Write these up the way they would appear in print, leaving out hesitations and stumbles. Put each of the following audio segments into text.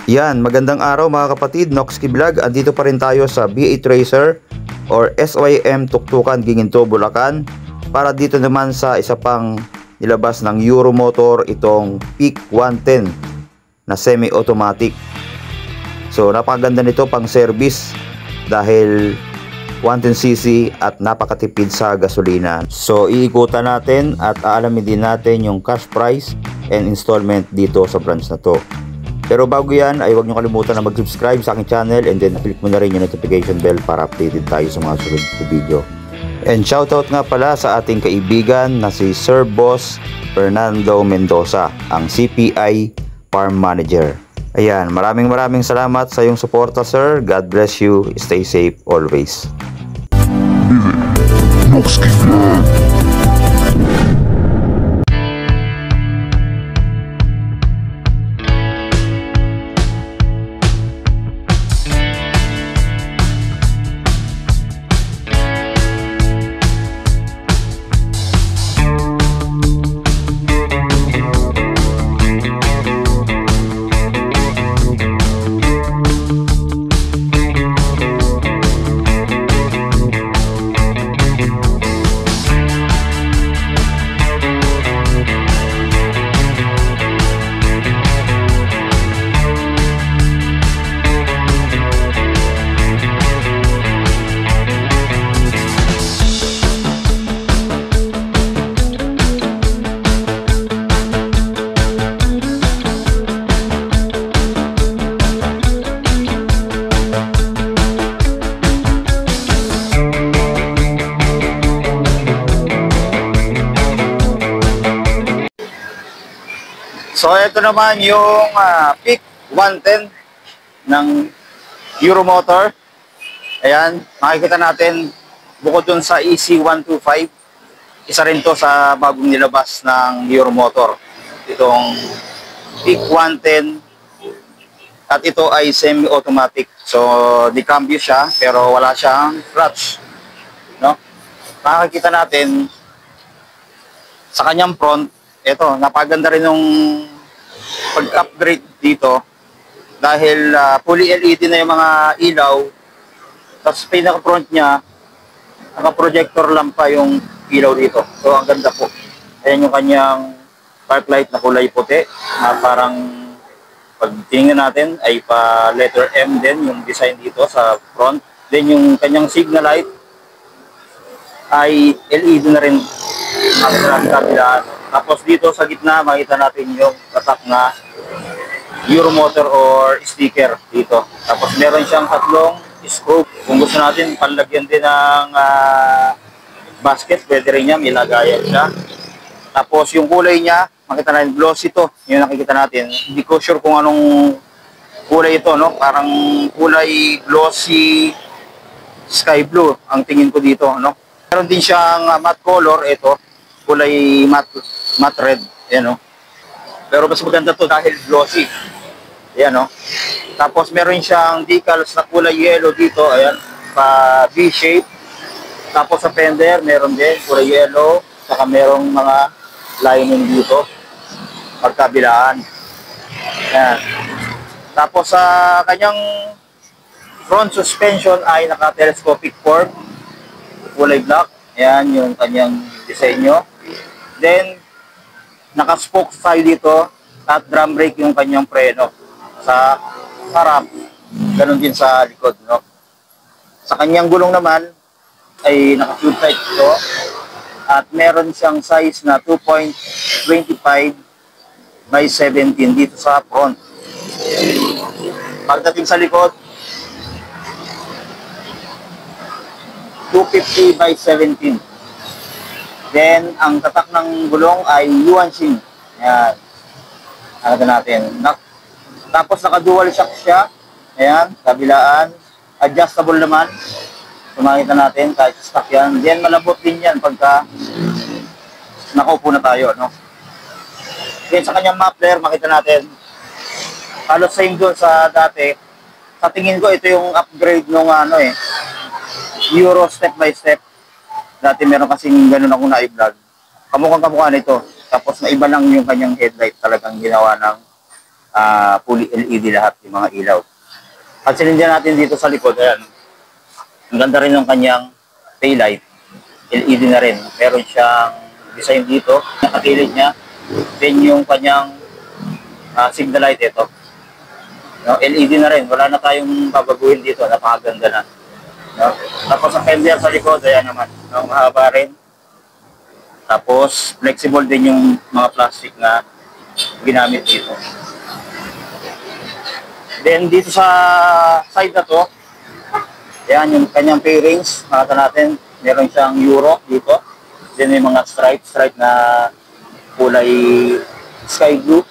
Yan, magandang araw mga kapatid, Noxky Vlog. Andito pa rin tayo sa B8 Racer or SYM Tuktukan, Giginto, Bulacan. Para dito naman sa isa pang nilabas ng Euromotor, itong Peak 110 na semi-automatic. So napakaganda nito pang service dahil 110cc at napakatipid sa gasolina. So iikutan natin at aalamin din natin yung cash price and installment dito sa branch na to. Pero bago yan ay huwag nyo kalimutan na mag-subscribe sa aking channel and then click mo na rin yung notification bell para updated tayo sa mga sunod na video. And shoutout nga pala sa ating kaibigan na si Sir Boss Fernando Mendoza, ang CPI Farm Manager. Ayan, maraming salamat sa iyong suporta, sir. God bless you. Stay safe always. Noxky Vlog. So ito naman yung Peak 110 ng Euromotor. Ayan, makikita natin bukod dun sa EC125, isa rin to sa bagong nilabas ng Euromotor. Itong Peak 110 at ito ay semi-automatic. So di-cambio siya pero wala siyang clutch, no? Makikita natin sa kanyang front, ito, napaganda rin yung pag-upgrade dito dahil fully LED na yung mga ilaw. Tapos pinaka-front niya, naka-projector lang pa yung ilaw dito. So ang ganda po. Ayan yung kanyang park light na kulay puti na parang pag tingnan natin ay pa letter M din yung design dito sa front. Then yung kanyang signal light ay LED na rin ang kabilaan. Tapos dito sa gitna makita natin yung tatak na Euromotor or sticker dito. Tapos meron siyang tatlong screw. Kung gusto natin panlagyan din ng basket, pwede rin niya, may lagayan siya. Tapos yung kulay niya, makita natin glossy to. Yung nakikita natin. Hindi ko sure kung anong kulay ito, no? Parang kulay glossy sky blue ang tingin ko dito, no? Meron din siyang matte color, ito, kulay matte red, yan, no? Pero mas maganda to dahil glossy, yan, no? Tapos meron siyang decals na kulay yellow dito, ayan, pa V-shape. Tapos sa fender, meron din kulay yellow, saka merong mga lining dito, pagkabilaan. Yan. Tapos sa kanyang front suspension ay naka-telescopic fork, kulay black. Ayan yung kanyang disenyo. Then, naka-spoke tayo dito at drum brake yung kanyang preno sa harap. Ganon din sa likod, no? Sa kanyang gulong naman ay naka-tube type ito at meron siyang size na 2.25 by 17 dito sa front. Pagdating sa likod, 250 by 17. Then, ang tatak ng gulong ay Yuan Xing. Ayan. Nakita natin. Tapos, naka-dual shock siya. Ayan, kabilaan. Adjustable naman. So, makita natin, kahit stock yan. Then, malambot din yan pagka nakaupo na tayo, no? Then, sa kanyang muffler, makita natin, halos same doon sa dati. Sa tingin ko, ito yung upgrade nung Euro step by step. Dati meron kasing ganun ako na i-vlog. Kamukhang kamukha nito. Tapos na iba lang yung kanyang headlight, talagang ginawa ng fully LED lahat yung mga ilaw. At sinindyan natin dito sa likod, ayan. Ang ganda rin ng kanyang taillight. LED na rin. Meron siyang design dito, nakatilid niya. Then yung kanyang signal light ito. No, LED na rin. Wala na tayong babaguhin dito. Napakaganda na. No? Tapos ang fender sa likod, ayan naman. No, mahaba rin. Tapos flexible din yung mga plastic na ginamit dito. Then dito sa side na to, ayan yung kanyang fairings. Makita natin, meron siyang Euro dito. Then may mga stripe na kulay sky blue.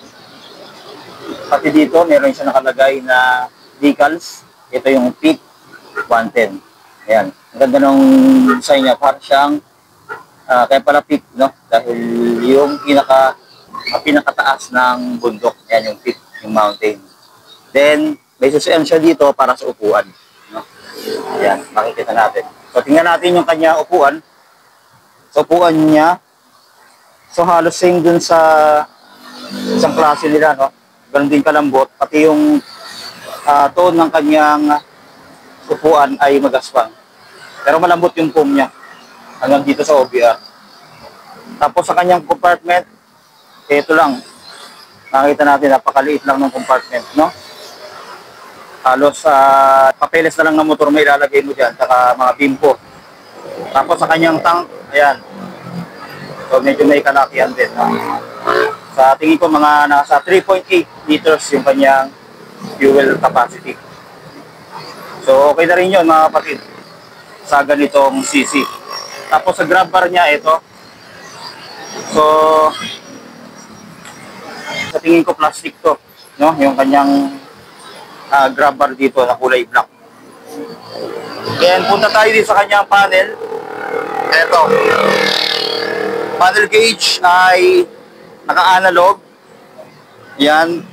Pati dito, meron siya nakalagay na decals. Ito yung Peak 110. Ayan. Ang ganda ng design niya. Parang siyang, kaya pala Peak, no? Dahil yung pinakataas ng bundok. Ayan yung Peak, yung mountain. Then, may susian siya dito para sa upuan. No? Ayan, makikita natin. So, tingnan natin yung kanya upuan. So, upuan niya. So, halos same dun sa isang klase nila, no? Ganun din kalambot. Pati yung tone ng kanyang upuan ay magaspang. Pero malambot yung foam niya. Hanggang dito sa OBR. Tapos sa kanyang compartment, ito lang. Nakita natin, napakaliit lang ng compartment, no? Halos papeles na lang ng motor may ilalagay mo dyan, saka mga bimpo. Tapos sa kanyang tank, ayan. So medyo may kalakihan din. No? Sa tingin ko mga nasa 3.8 liters yung kanyang fuel capacity. So okay na rin yun mga kapatid sa ganitong CC. Tapos sa grab bar niya ito. So sa tingin ko plastic to, no? Yung kanyang grab bar dito na kulay black. Then punta tayo dito sa kanyang panel. Ito. Panel gauge ay naka-analog. Yan.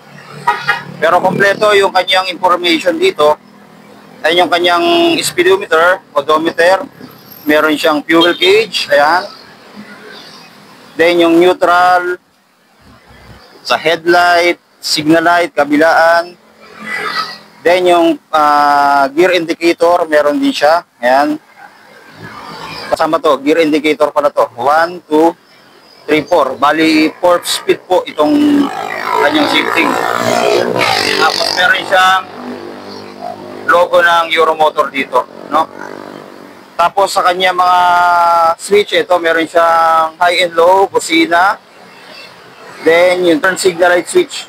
Pero kompleto yung kanyang information dito. Ayan yung kanyang speedometer, odometer. Meron siyang fuel gauge. Ayan. Then yung neutral sa headlight, signal light, kabilaan. Then yung gear indicator, meron din siya. Ayan. Kasama to, gear indicator pala to. 1, 2, 3, 4. Bali, 4 speed po itong kanyang shifting. Tapos meron siyang logo ng Euromotor dito, no? Tapos sa kanya mga switch, ito meron siyang high and low, busina. Then yung turn signal light switch.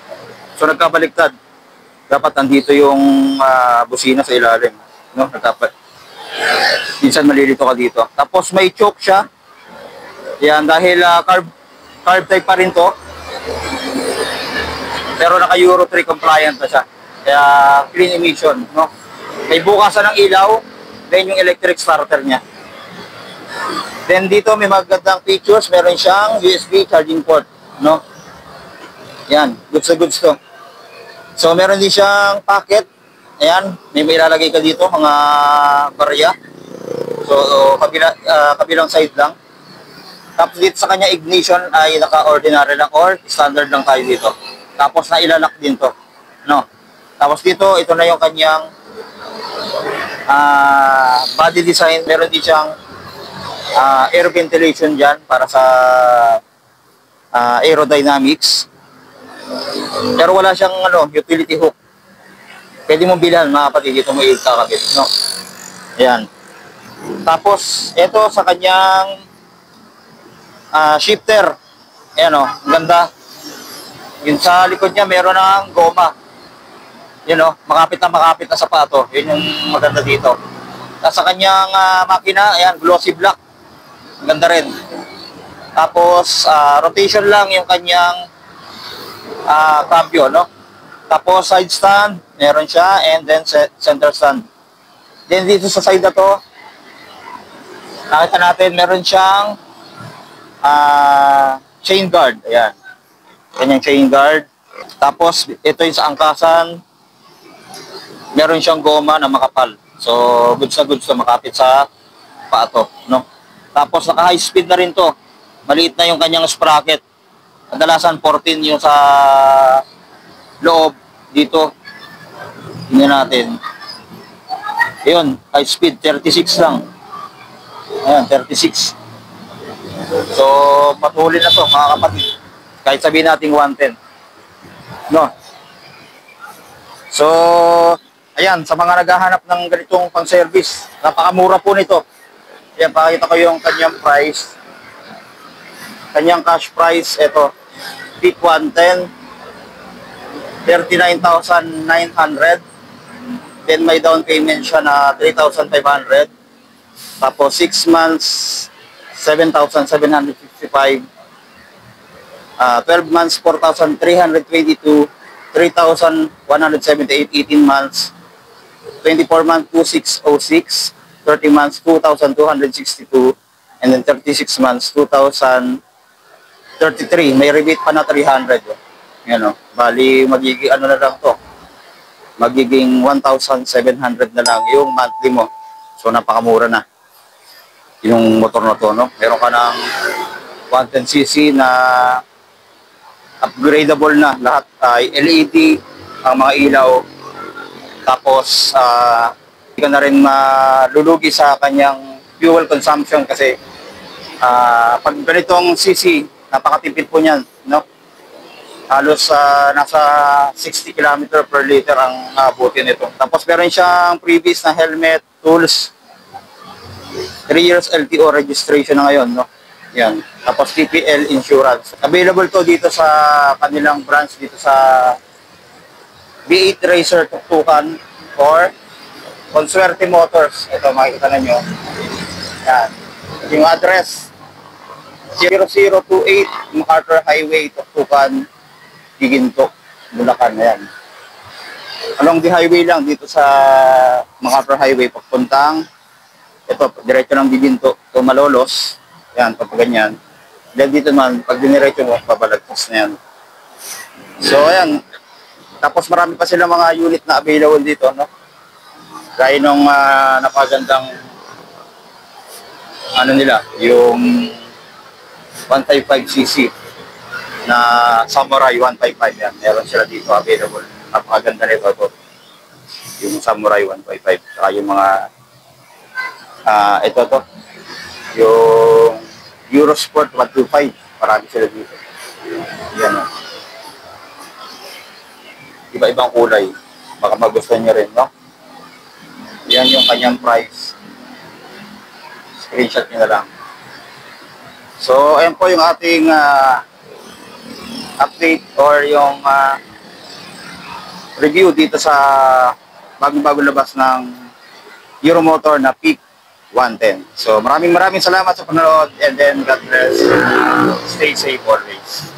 So nagkabaliktad. Dapat andito yung busina sa ilalim, no? Minsan malilito ka dito. Tapos may choke siya. Yan, dahil carb type pa rin to. Pero naka Euro 3 compliant na siya. Kaya clean emission, no? May bukasan ng ilaw, then yung electric starter niya. Then dito may magandang features, meron siyang USB charging port, no? Yan, goods na goods to. So meron din siyang packet. Ayan, may ilalagay ka dito, mga barya. So, kabilang side lang. Tapos dito sa kanya ignition ay naka-ordinary lang or standard lang tayo dito. Tapos na ilalak din to. No? Tapos dito, ito na yung kanyang body design. Meron din siyang air ventilation dyan para sa aerodynamics. Pero wala siyang utility hook. Pwede mong bilhan mga kapatid, dito mo ikakabit, no? Ayan. Tapos, ito sa kanyang shifter. Ayan o, ang ganda. Yun sa likod niya, meron ng goma. Yun o, makapit na sapato. Yun yung maganda dito. Tapos sa kanyang makina, ayan, glossy black. Ang ganda rin. Tapos, rotation lang yung kanyang cambio, no? Tapos side stand, meron siya, and then center stand. Then dito sa side na to, nakita natin, meron siyang chain guard. Ayan. Kanyang chain guard. Tapos ito yung sa angkasan, meron siyang goma na makapal. So, goods na goods to, makapit sa paato, no? Tapos naka high speed na rin to. Maliit na yung kanyang sprocket. Kadalasan 14 yung sa loob dito. Tingnan natin. Ayun, high speed 36 lang. Ayan, 36. So, patuloy na to mga kapatid. Kahit sabihin natin 110. No? So, ayan, sa mga naghahanap ng ganitong pang-service, napakamura po nito. Ayan, pakita ko yung kanyang price. Kanyang cash price, ito. Fit 110, 39,900. Then may down payment siya na 3,500. Tapos 6 months, 7,755. 12 months, 4,322. 3,178, 18 months. 24 months, 2,606. 30 months, 2,262. And then 36 months, 2,033. May rebate pa na 300. Yan o. Bali, magiging ano na lang to. Magiging 1,700 na lang yung monthly mo. So, napakamura na. Yung motor na to, no? Meron ka ng 110cc na upgradable na. Lahat ay LED, ang mga ilaw. Tapos, hindi ka na rin malulugi sa kanyang fuel consumption kasi pag ganitong cc, napakatipid po niyan, no? Halos nasa 60 km per liter ang abutin nito. Tapos meron siyang previous na helmet, tools, 3 years LTO registration na ngayon, no? Yan. Tapos TPL insurance. Available to dito sa kanilang branch dito sa B8 Racer Tuktukan or Consuerte Motors. Ito, makikita na nyo. Yan. Yung address, 0028 MacArthur Highway, Tuktukan, Giginto, Bulacan. Yan. Along the highway lang dito sa MacArthur Highway, pagpuntang, ito, diretso ng Giginto to Malolos. Yan, pag ganyan. Then dito man, pag diniretso mo, pabalagtas na yan. So, ayan. Tapos marami pa sila mga unit na available dito, no? Gaya nung napagandang ano nila, yung 155cc na Samurai 155 yan. Meron sila dito available. Napakaganda nito ito. Yung Samurai 155. Saka yung mga ito to. Yung Eurosport 125. Marami sila dito. Yan o. Iba-ibang kulay. Baka magustuhan nyo rin, no? Yan yung kanyang price. Screenshot nyo na lang. So, ayan po yung ating update or yung review dito sa bagong-bago labas ng Euromotor na Peak 110. So, maraming salamat sa panonood and then God bless. Stay safe always.